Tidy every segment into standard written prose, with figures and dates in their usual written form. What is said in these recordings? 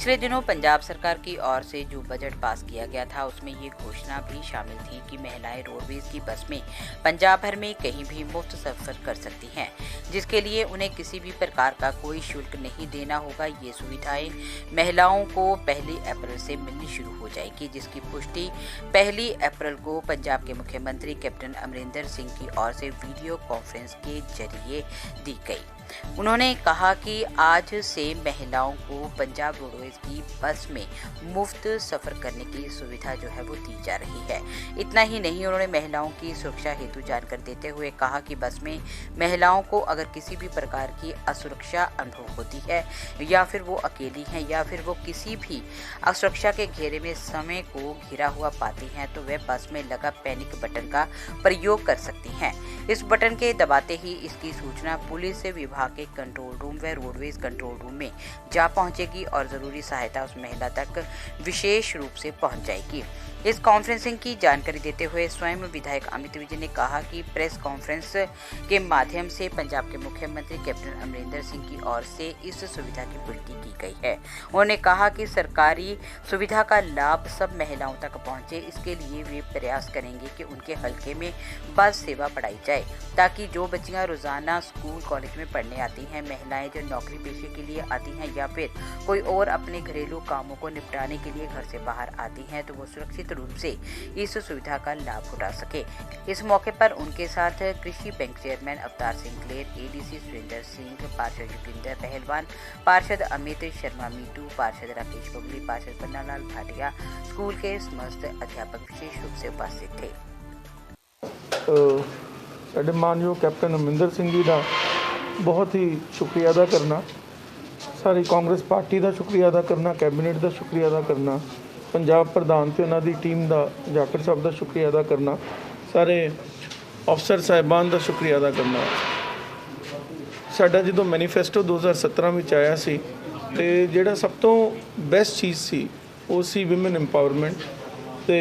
पिछले दिनों पंजाब सरकार की ओर से जो बजट पास किया गया था उसमें ये घोषणा भी शामिल थी कि महिलाएं रोडवेज की बस में पंजाब भर में कहीं भी मुफ्त सफर कर सकती हैं, जिसके लिए उन्हें किसी भी प्रकार का कोई शुल्क नहीं देना होगा। ये सुविधाएं महिलाओं को 1 अप्रैल से मिलनी शुरू हो जाएगी, जिसकी पुष्टि 1 अप्रैल को पंजाब के मुख्यमंत्री कैप्टन अमरिंदर सिंह की ओर से वीडियो कॉन्फ्रेंस के जरिए दी गई। उन्होंने कहा कि आज से महिलाओं को पंजाब रोडवेज की बस में मुफ्त सफर करने की सुविधा जो है वो दी जा रही है। इतना ही नहीं, उन्होंने महिलाओं की सुरक्षा हेतु जानकारी देते हुए कहा कि बस में महिलाओं को अगर किसी भी प्रकार की असुरक्षा अनुभव होती है या फिर वो अकेली हैं या फिर वो किसी भी असुरक्षा के घेरे में समय को घिरा हुआ पाती हैं तो वे बस में लगा पैनिक बटन का प्रयोग कर सकती हैं। इस बटन के दबाते ही इसकी सूचना पुलिस विभाग के कंट्रोल रूम व रोडवेज कंट्रोल रूम में जा पहुंचेगी और जरूरी सहायता उस महिला तक विशेष रूप से पहुंच जाएगी। इस कॉन्फ्रेंसिंग की जानकारी देते हुए स्वयं विधायक अमित विज ने कहा कि प्रेस कॉन्फ्रेंस के माध्यम से पंजाब के मुख्यमंत्री कैप्टन अमरिंदर सिंह की ओर से इस सुविधा की पुष्टि की गई है। उन्होंने कहा कि सरकारी सुविधा का लाभ सब महिलाओं तक पहुंचे, इसके लिए वे प्रयास करेंगे कि उनके हलके में बस सेवा बढ़ाई जाए ताकि जो बच्चियां रोजाना स्कूल कॉलेज में पढ़ने आती हैं, महिलाएं जो नौकरी पेशे के लिए आती हैं या फिर कोई और अपने घरेलू कामों को निपटाने के लिए घर से बाहर आती हैं तो वो सुरक्षित रूप से इस सुविधा का लाभ उठा सके। इस मौके पर उनके साथ कृषि बैंक चेयरमैन अवतार सिंह क्लेर, एडीसी सुरेंद्र सिंह, पार्षद युगिंदर पहलवान, पार्षद अमित शर्मा मीटू, पार्षद राकेश बबली, पार्षद पन्नालाल भाटिया, स्कूल के समस्त अध्यापक विशेष रूप से उपस्थित थे। साडे मानयोग कैप्टन अमरिंदर सिंह जी का बहुत ही शुक्रिया अदा करना, सारी कांग्रेस पार्टी का शुक्रिया अदा करना, कैबिनेट का शुक्रिया अदा करना, पंजाब प्रधान ते उन्हां दी टीम का जाखड़ साहब का शुक्रिया अदा करना, सारे अफसर साहिबान का शुक्रिया अदा करना। साडा जो मैनीफेस्टो 2017 में आया सी ते जिहड़ा सब तो बेस्ट चीज़ सी वो सी विमेन इंपावरमेंट ते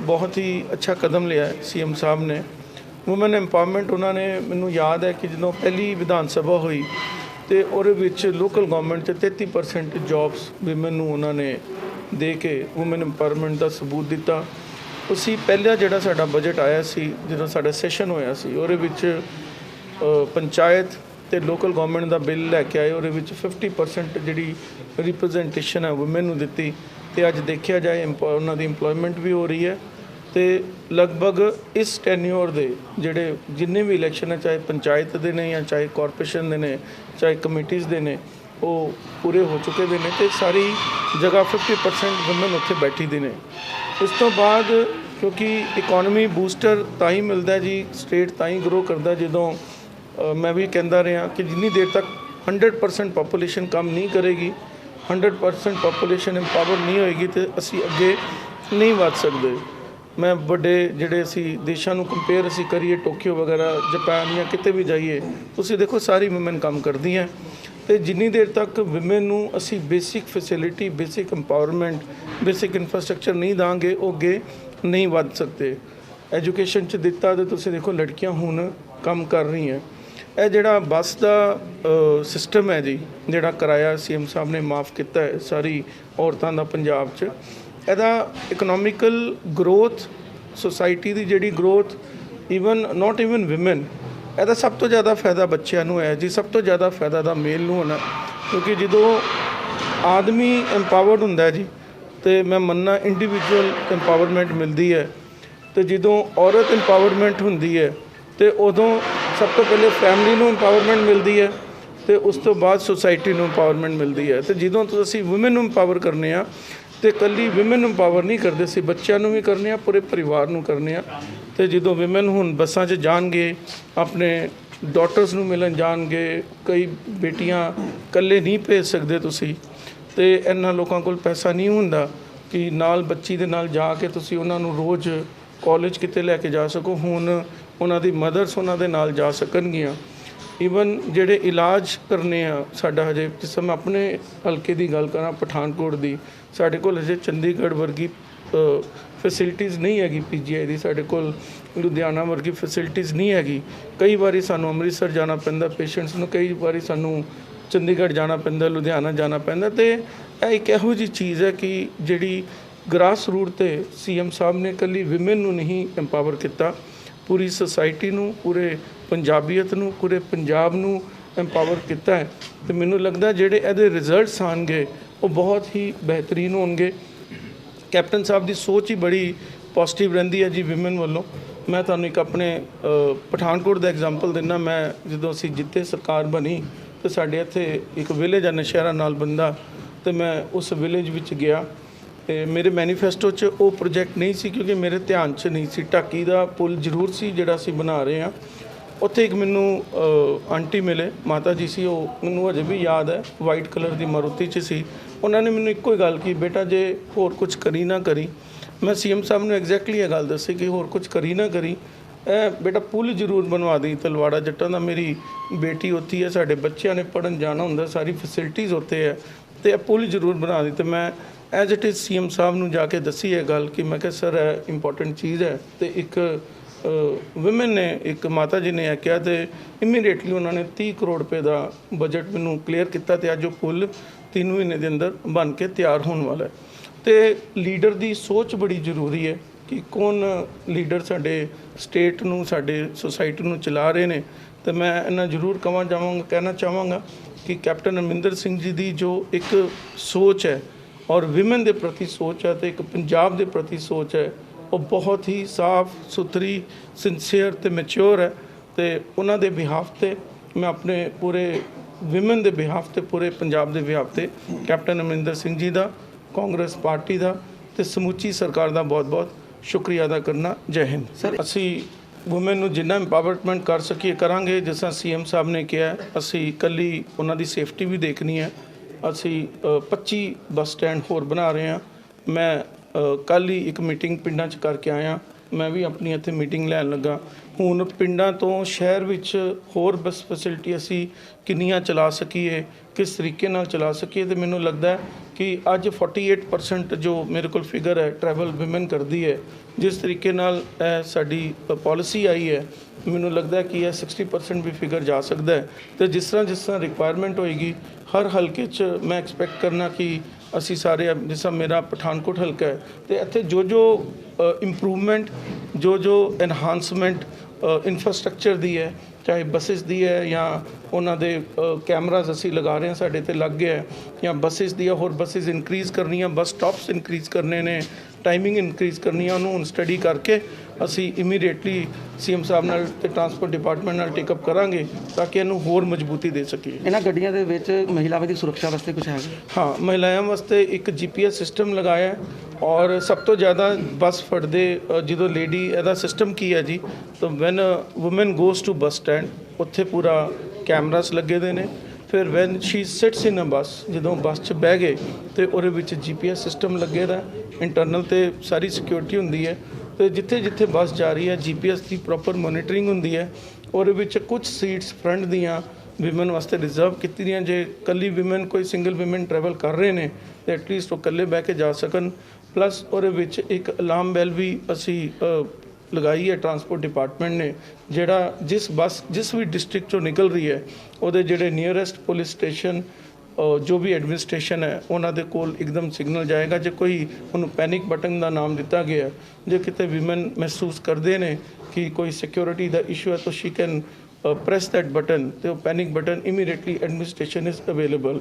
बहुत ही अच्छा कदम लिया है सीएम साहब ने। वूमेन इंपावरमेंट उन्होंने, मैनू याद है कि जो पहली विधान सभा हुई तो उहदे लोकल गवर्नमेंट 33% जॉब्स विमेन नूं उन्होंने दे के वूमेन इंपावरमेंट का सबूत दिता। उसी पहला जिहड़ा साडा बजट आया सी, जो साडा सैशन होया सी, उहदे विच पंचायत ते लोकल गवर्नमेंट का बिल लैके आए, उहदे विच 50% जिहड़ी रिप्रजेंटेशन है वूमेन नूं दित्ती ते अज देखिया जाए उन्हां दी इंप्लॉयमेंट भी हो रही है ते लगभग इस टैन्योर दे जिहड़े जिन्ने भी इलैक्शन है, चाहे पंचायत दे ने या चाहे कॉरपोरेशन दे ने, चाहे कमेटीज़ दे ने, वो पूरे हो चुके दे ने ते सारी जगह 50% वुमेन उत्थे बैठी दी ने। इस तो बाद क्योंकि इकोनॉमी बूस्टर तां ही मिलता जी, स्टेट तां ही ग्रो करता जदों मैं भी कहता रहा कि जिन्नी देर तक 100% पॉपूलेशन काम नहीं करेगी, 100% पॉपूलेशन इंपावर नहीं होएगी तो असी अगे नहीं वध सकते। मैं बड़े जिहड़े असी देशों नूं कंपेयर असी करिए, टोक्यो वगैरह, जापान या किते भी जाइए, तुसीं देखो सारी वुमेन काम करदी हैं। तो जिन्नी देर तक विमेन नूं असी basic facility, basic empowerment, basic infrastructure नहीं दांगे, वो अगे नहीं वध सकते। एजुकेशन च दिता तो तुसीं देखो लड़कियां हुण काम कर रही हैं। यह जिहड़ा बस का सिस्टम है जी, जिहड़ा किराया सीएम साहब ने माफ़ किया है सारी औरतों का पंजाब च, ਇਹਦਾ इकनॉमिकल ग्रोथ, सोसाइटी की जिहड़ी growth, even not even women, ਇਹਦਾ सब तो ज़्यादा फायदा बच्चों को है जी, सब तो ज़्यादा फायदा तो मेल नूं होना। क्योंकि जो आदमी इंपावर्ड होंदा है जी तो मैं मनना इंडिविजुअल इंपावरमेंट मिलती है, तो जो औरत इंपावरमेंट होंदी है तो उदों सब तो पहले फैमिली नूं इंपावरमेंट मिलती है तो उस तो बाद सोसाइटी नूं इंपावरमेंट मिलती है। तो जो तो असीं वुमेन नूं इंपावर करने आ तो कल्ली विमेन इंपावर नहीं करते, असीं बच्चों भी करने, पूरे परिवार नूं करने। तो जो विमेन हुण बसां 'च जाणगे, अपने डॉटर्स नूं मिलन जाणगे, कई बेटियां कल्ले नहीं भेज सकते तुसीं, तो इन्हां लोकां कोल पैसा नहीं हुंदा कि नाल बच्ची दे नाल जाके तुसीं उन्हां नूं रोज़ कॉलेज किते लैके जा सको। हुण उन्हां दी मदर्स उन्हां दे नाल जा सकणगियां। ईवन जिहड़े इलाज करने साडा हजे, जिस मैं अपने हल्के की गल करा पठानकोट की, साडे कोल हजे चंडीगढ़ वर्गी फैसिलिटीज़ नहीं हैगी, PGI की साडे कोल लुधियाना वर्गी फैसिलिटीज़ नहीं हैगी। कई बारी सानू अमृतसर जाना पैंदा पेशेंट्स नूं, कई बारी सानू चंडीगढ़ जाना पैंदा, लुधियाना जाना पैंदा। तो ਇਹ ਇੱਕ ਇਹੋ ਜਿਹੀ ਚੀਜ਼ ਹੈ ਕਿ ਜਿਹੜੀ ਗ੍ਰਾਸ ਰੂਟ ਤੇ ਸੀਐਮ ਸਾਹਿਬ ਨੇ ਇਕੱਲੀ ਵਿਮਨ ਨੂੰ ਨਹੀਂ ਐਮਪਾਵਰ ਕੀਤਾ, ਪੂਰੀ ਸੁਸਾਇਟੀ ਨੂੰ, ਪੂਰੇ ਪੰਜਾਬੀਅਤ ਨੂੰ, ਪੂਰੇ ਪੰਜਾਬ ਨੂੰ ਐਮਪਾਵਰ ਕੀਤਾ ਹੈ। ਤੇ ਮੈਨੂੰ ਲੱਗਦਾ ਜਿਹੜੇ ਇਹਦੇ ਰਿਜ਼ਲਟਸ ਆਉਣਗੇ ਉਹ ਬਹੁਤ ਹੀ ਬਿਹਤਰੀਨ ਹੋਣਗੇ। ਕੈਪਟਨ ਸਾਹਿਬ ਦੀ ਸੋਚ ਹੀ ਬੜੀ ਪੋਜ਼ਿਟਿਵ ਰਹਿੰਦੀ ਹੈ ਜੀ ਵਿਮਨ ਵੱਲੋਂ। ਮੈਂ ਤੁਹਾਨੂੰ ਇੱਕ ਆਪਣੇ ਪਠਾਨਕੋਟ ਦਾ ਐਗਜ਼ਾਮਪਲ ਦਿੰਦਾ। ਮੈਂ ਜਦੋਂ ਅਸੀਂ ਜਿੱਤੇ ਸਰਕਾਰ ਬਣੀ ਤੇ ਸਾਡੇ ਇੱਥੇ ਇੱਕ ਵਿਲੇਜ ਆ ਨਸ਼ਹਿਰਾ ਨਾਲ ਬੰਦਾ, ਤੇ ਮੈਂ ਉਸ ਵਿਲੇਜ ਵਿੱਚ ਗਿਆ ਤੇ ਮੇਰੇ ਮੈਨੀਫੈਸਟੋ 'ਚ ਉਹ ਪ੍ਰੋਜੈਕਟ ਨਹੀਂ ਸੀ ਕਿਉਂਕਿ ਮੇਰੇ ਧਿਆਨ 'ਚ ਨਹੀਂ ਸੀ। ਢਾਕੀ ਦਾ ਪੁਲ ਜ਼ਰੂਰ ਸੀ ਜਿਹੜਾ ਅਸੀਂ ਬਣਾ ਰਹੇ ਹਾਂ। ਉੱਥੇ ਇੱਕ ਮੈਨੂੰ ਆਂਟੀ ਮਿਲੇ, ਮਾਤਾ ਜੀ ਸੀ, ਉਹ ਮੈਨੂੰ ਅਜੇ ਵੀ ਯਾਦ ਹੈ, ਵਾਈਟ ਕਲਰ ਦੀ ਮਾਰੂਤੀ 'ਚ ਸੀ। ਉਹਨਾਂ ਨੇ ਮੈਨੂੰ ਇੱਕੋ ਹੀ ਗੱਲ ਕੀ, ਬੇਟਾ ਜੇ ਹੋਰ ਕੁਝ ਕਰੀ ਨਾ ਕਰੀ। ਮੈਂ ਸੀਐਮ ਸਾਹਿਬ ਨੂੰ ਐਗਜ਼ੈਕਟਲੀ ਇਹ ਗੱਲ ਦੱਸੀ ਕਿ ਹੋਰ ਕੁਝ ਕਰੀ ਨਾ ਕਰੀ, ਇਹ ਬੇਟਾ ਪੁਲ ਜ਼ਰੂਰ ਬਣਵਾ ਦੀ ਤਲਵਾੜਾ ਜੱਟਾਂ ਦਾ। ਮੇਰੀ ਬੇਟੀ ਉੱਥੇ ਹੈ, ਸਾਡੇ ਬੱਚਿਆਂ ਨੇ ਪੜ੍ਹਨ ਜਾਣਾ ਹੁੰਦਾ, ਸਾਰੀ ਫੈਸਿਲਿਟੀਜ਼ ਉੱਥੇ ਹੈ, ਤੇ ਇਹ ਪੁਲ ਜ਼ਰੂਰ ਬਣਾ ਦੀ। ਤੇ ਮੈਂ ਐਜ਼ ਇਟ ਇਜ਼ ਸੀਐਮ ਸਾਹਿਬ ਨੂੰ ਜਾ ਕੇ ਦੱਸੀ ਇਹ ਗੱਲ ਕਿ ਮੈਂ ਕਿਹਾ ਸਰ ਇਹ ਇੰਪੋਰਟੈਂਟ ਚੀਜ਼ ਹੈ। ਤੇ ਇੱਕ ਵਿਮਨ ਨੇ, ਇੱਕ ਮਾਤਾ ਜੀ ਨੇ ਇਹ ਕਿਹਾ ਤੇ ਇਮੀਡੀਏਟਲੀ ਉਹਨਾਂ ਨੇ 30 ਕਰੋੜ ਰੁਪਏ ਦਾ ਬਜਟ ਮੈਨੂੰ ਕਲੀਅਰ ਕੀਤਾ ਤੇ ਅੱਜ ਉਹ ਪੁਲ 3 ਮਹੀਨੇ ਦੇ ਅੰਦਰ ਬਣ ਕੇ ਤਿਆਰ ਹੋਣ ਵਾਲਾ ਹੈ। ਤੇ ਲੀਡਰ ਦੀ ਸੋਚ ਬੜੀ ਜ਼ਰੂਰੀ ਹੈ ਕਿ ਕੌਣ ਲੀਡਰ ਸਾਡੇ ਸਟੇਟ ਨੂੰ, ਸਾਡੇ ਸੁਸਾਇਟੀ ਨੂੰ ਚਲਾ ਰਹੇ ਨੇ। ਤੇ ਮੈਂ ਇਹਨਾਂ ਜ਼ਰੂਰ ਕਹਿਣਾ ਚਾਹਾਂਗਾ ਕਿ ਕੈਪਟਨ ਅਮਰਿੰਦਰ ਸਿੰਘ ਜੀ ਦੀ ਜੋ ਇੱਕ ਸੋਚ ਹੈ ਔਰ ਵਿਮਨ ਦੇ ਪ੍ਰਤੀ ਸੋਚ ਹੈ ਤੇ ਇੱਕ ਪੰਜਾਬ ਦੇ ਪ੍ਰਤੀ ਸੋਚ ਹੈ, ਉਹ ਬਹੁਤ ਹੀ ਸਾਫ਼ ਸੁਥਰੀ, ਸਿੰਸੀਅਰ ਤੇ ਮੈਚੁਰ ਹੈ। ਤੇ ਉਹਨਾਂ ਦੇ ਬਿਹਾਫ ਤੇ ਮੈਂ ਆਪਣੇ ਪੂਰੇ ਵਿਮਨ ਦੇ ਬਿਹਾਫ ਤੇ, ਪੂਰੇ ਪੰਜਾਬ ਦੇ ਬਿਹਾਫ ਤੇ ਕੈਪਟਨ ਅਮਰਿੰਦਰ ਸਿੰਘ ਜੀ ਦਾ, ਕਾਂਗਰਸ ਪਾਰਟੀ ਦਾ ਤੇ ਸਮੁੱਚੀ ਸਰਕਾਰ ਦਾ ਬਹੁਤ-ਬਹੁਤ ਸ਼ੁਕਰੀਆ ਅਦਾ ਕਰਨਾ। ਜੈ ਹਿੰਦ। ਸਰ, ਅਸੀਂ ਵੂਮਨ ਨੂੰ ਜਿੰਨਾ ਇੰਪਾਵਰਮੈਂਟ ਕਰ ਸਕੀਏ ਕਰਾਂਗੇ। ਜਿਸ ਤਰ੍ਹਾਂ ਸੀਐਮ ਸਾਹਿਬ ਨੇ ਕਿਹਾ, ਅਸੀਂ ਇਕੱਲੀ ਉਹਨਾਂ ਦੀ ਸੇਫਟੀ ਵੀ ਦੇਖਣੀ ਹੈ। ਅਸੀਂ 25 ਬੱਸ ਸਟੈਂਡ ਹੋਰ ਬਣਾ ਰਹੇ ਹਾਂ। ਮੈਂ ਕੱਲ੍ਹ ਹੀ ਇੱਕ ਮੀਟਿੰਗ ਪਿੰਡਾਂ 'ਚ ਕਰਕੇ ਆਇਆ। ਮੈਂ ਵੀ ਆਪਣੀ ਇੱਥੇ ਮੀਟਿੰਗ ਲੈਣ ਲੱਗਾ। ਹੁਣ ਪਿੰਡਾਂ ਤੋਂ ਸ਼ਹਿਰ ਵਿੱਚ ਹੋਰ ਬੱਸ ਫੈਸਿਲਿਟੀ ਅਸੀਂ ਕਿੰਨੀਆਂ ਚਲਾ ਸਕੀਏ, ਕਿਸ ਤਰੀਕੇ ਨਾਲ ਚਲਾ ਸਕੀਏ। ਤੇ ਮੈਨੂੰ ਲੱਗਦਾ ਕਿ ਅੱਜ 48% ਜੋ ਮੇਰੇ ਕੋਲ ਫਿਗਰ ਹੈ ਟਰੈਵਲ ਵਿਮਨ ਕਰਦੀ ਹੈ। ਜਿਸ ਤਰੀਕੇ ਨਾਲ ਇਹ ਸਾਡੀ ਪਾਲਿਸੀ ਆਈ ਹੈ, ਮੈਨੂੰ ਲੱਗਦਾ ਕਿ ਇਹ 60% ਵੀ ਫਿਗਰ ਜਾ ਸਕਦਾ ਹੈ। ਤੇ ਜਿਸ ਤਰ੍ਹਾਂ ਰਿਕੁਆਇਰਮੈਂਟ ਹੋਏਗੀ ਹਰ ਹਲਕੇ 'ਚ ਮੈਂ ਐਕਸਪੈਕਟ ਕਰਨਾ ਕਿ ਅਸੀਂ ਸਾਰੇ, ਜਿਸ ਤਰ੍ਹਾਂ ਮੇਰਾ ਪਠਾਨਕੋਟ ਹਲਕਾ ਹੈ ਤੇ ਇੱਥੇ ਜੋ ਇੰਪਰੂਵਮੈਂਟ, ਜੋ ਐਨਹਾਂਸਮੈਂਟ ਇਨਫਰਾਸਟ੍ਰਕਚਰ ਦੀ ਹੈ, ਚਾਹੇ ਬੱਸਿਸ ਦੀ ਹੈ ਜਾਂ ਉਹਨਾਂ ਦੇ ਕੈਮਰਾਜ਼ ਅਸੀਂ ਲਗਾ ਰਹੇ ਹਾਂ, ਸਾਡੇ ਤੇ ਲੱਗ ਗਿਆ ਹੈ, ਜਾਂ ਬੱਸਿਸ ਦੀ ਹੋਰ ਬੱਸਿਸ ਇਨਕਰੀਜ਼ ਕਰਨੀਆਂ, ਬੱਸ ਸਟਾਪਸ ਇਨਕਰੀਜ਼ ਕਰਨੇ ਨੇ, ਟਾਈਮਿੰਗ ਇਨਕਰੀਜ਼ ਕਰਨੀ ਹੈ। ਉਹਨੂੰ ਹੁਣ ਸਟੱਡੀ ਕਰਕੇ ਅਸੀਂ ਇਮੀਡੀਏਟਲੀ ਸੀਐਮ ਸਾਹਿਬ ਨਾਲ ਤੇ ਟਰਾਂਸਪੋਰਟ ਡਿਪਾਰਟਮੈਂਟ ਨਾਲ ਟੇਕਅਪ ਕਰਾਂਗੇ ਤਾਂ ਕਿ ਇਹਨੂੰ ਹੋਰ ਮਜ਼ਬੂਤੀ ਦੇ ਸਕੀਏ। ਇਹਨਾਂ ਗੱਡੀਆਂ ਦੇ ਵਿੱਚ ਮਹਿਲਾਵਾਂ ਦੀ ਸੁਰੱਖਿਆ ਵਾਸਤੇ ਕੁਝ ਹੈਗਾ? ਹਾਂ, ਮਹਿਲਾਵਾਂ ਵਾਸਤੇ ਇੱਕ GPS ਸਿਸਟਮ ਲਗਾਇਆ ਔਰ ਸਭ ਤੋਂ ਜ਼ਿਆਦਾ ਬੱਸ ਫੜਦੇ ਜਦੋਂ ਲੇਡੀ, ਇਹਦਾ ਸਿਸਟਮ ਕੀ ਹੈ ਜੀ, ਤਾਂ when woman goes to bus stand, ਉੱਥੇ ਪੂਰਾ ਕੈਮਰਾਸ ਲੱਗੇ ਦੇ ਨੇ। ਫਿਰ ਵੈਨ ਸ਼ੀ ਸਿਟਸ ਇਨ ਅ ਬੱਸ, ਜਦੋਂ ਬੱਸ 'ਚ ਬਹਿ ਗਏ ਤੇ ਉਹਦੇ ਵਿੱਚ GPS ਸਿਸਟਮ ਲੱਗੇ ਦਾ, ਇੰਟਰਨਲ ਤੇ ਸਾਰੀ ਸਿਕਿਉਰਿਟੀ ਹੁੰਦੀ ਹੈ। ਤੇ ਜਿੱਥੇ ਬੱਸ ਜਾ ਰਹੀ ਹੈ GPS ਦੀ ਪ੍ਰੋਪਰ ਮੋਨੀਟਰਿੰਗ ਹੁੰਦੀ ਹੈ। ਉਹਦੇ ਵਿੱਚ ਕੁਝ ਸੀਟਸ ਫਰੰਟ ਦੀਆਂ ਵਿਮਨ ਵਾਸਤੇ ਰਿਜ਼ਰਵ ਕੀਤੀ ਦੀਆਂ, ਜੇ ਇਕੱਲੀ ਵਿਮਨ, ਕੋਈ ਸਿੰਗਲ ਵਿਮਨ ਟਰੈਵਲ ਕਰ ਰਹੇ ਨੇ ਤੇ ਐਟਲੀਸਟ ਉਹ ਇਕੱਲੇ ਬਹਿ ਕੇ ਜਾ ਸਕਣ। ਪਲੱਸ ਉਹਦੇ ਵਿੱਚ ਇੱਕ ਅਲਾਰਮ ਬੈਲ ਵੀ ਅਸੀਂ ਲਗਾਈ ਹੈ ਟਰਾਂਸਪੋਰਟ ਡਿਪਾਰਟਮੈਂਟ ਨੇ, ਜਿਹੜਾ ਜਿਸ ਵੀ ਡਿਸਟ੍ਰਿਕਟ 'ਚੋਂ ਨਿਕਲ ਰਹੀ ਹੈ ਉਹਦੇ ਜਿਹੜੇ ਨੀਅਰੈਸਟ ਪੁਲਿਸ ਸਟੇਸ਼ਨ, ਜੋ ਵੀ ਐਡਮਿਨਿਸਟ੍ਰੇਸ਼ਨ ਹੈ, ਉਹਨਾਂ ਦੇ ਕੋਲ ਇੱਕਦਮ ਸਿਗਨਲ ਜਾਏਗਾ। ਜੇ ਕੋਈ, ਉਹਨੂੰ ਪੈਨਿਕ ਬਟਨ ਦਾ ਨਾਮ ਦਿੱਤਾ ਗਿਆ, ਜੇ ਕਿਤੇ ਵਿਮਨ ਮਹਿਸੂਸ ਕਰਦੇ ਨੇ ਕਿ ਕੋਈ ਸਿਕਿਉਰਿਟੀ ਦਾ ਇਸ਼ੂ ਹੈ ਤਾਂ Shri can press that button, ਤੇ ਉਹ panic button immediately administration is available.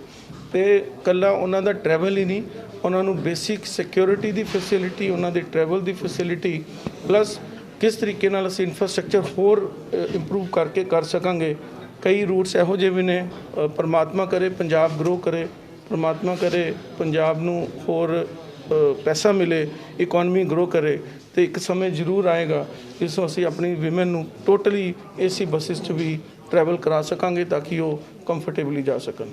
ਤੇ ਇਕੱਲਾ ਉਹਨਾਂ ਦਾ ਟਰੈਵਲ ਹੀ ਨਹੀਂ, ਉਹਨਾਂ ਨੂੰ ਬੇਸਿਕ ਸਿਕਿਉਰਿਟੀ ਦੀ ਫੈਸਿਲਿਟੀ, ਉਹਨਾਂ ਦੀ ਟਰੈਵਲ ਦੀ ਫੈਸਿਲਿਟੀ, ਪਲੱਸ ਕਿਸ ਤਰੀਕੇ ਨਾਲ ਅਸੀਂ ਇਨਫਰਾਸਟ੍ਰਕਚਰ ਹੋਰ ਇੰਪਰੂਵ ਕਰਕੇ ਕਰ ਸਕਾਂਗੇ। ਕਈ ਰੂਟਸ ਇਹੋ ਜਿਹੇ ਵੀ ਨੇ। ਪਰਮਾਤਮਾ ਕਰੇ ਪੰਜਾਬ ਗਰੋ ਕਰੇ, ਪਰਮਾਤਮਾ ਕਰੇ ਪੰਜਾਬ ਨੂੰ ਹੋਰ ਪੈਸਾ ਮਿਲੇ, ਇਕੋਨਮੀ ਗਰੋ ਕਰੇ। ਤੇ ਇੱਕ ਸਮੇਂ ਜ਼ਰੂਰ ਆਏਗਾ ਜਿਸ ਨੂੰ ਅਸੀਂ ਆਪਣੀ ਵਿਮਨ ਨੂੰ ਟੋਟਲੀ AC ਬੱਸਿਸ 'ਚ ਵੀ ਟਰੈਵਲ ਕਰਾ ਸਕਾਂਗੇ ਤਾਂ ਕਿ ਉਹ ਕੰਫਰਟੇਬਲੀ ਜਾ ਸਕਣ।